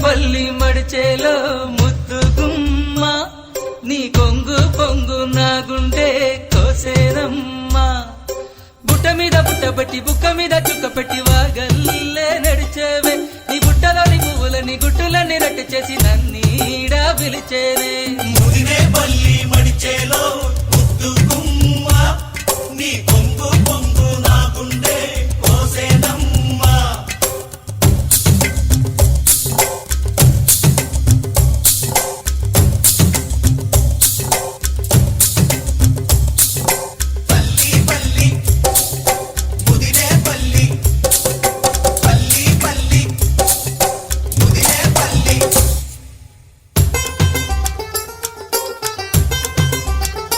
పల్లి మడిచేలో ముద్దు గుమ్మ నీ కొంగు పొంగు నాగుండే కోసేరమ్మా బుట్ట మీద బుట్టబట్టి బుక్క మీద చుక్కపెట్టి వాగల్లే నడిచేవే నీ బుట్టలోని పువ్వులని గుట్టులన్నీ రట్టు చేసి నన్నీడా పిలిచేనే ముదినే పల్లి మడిచేలో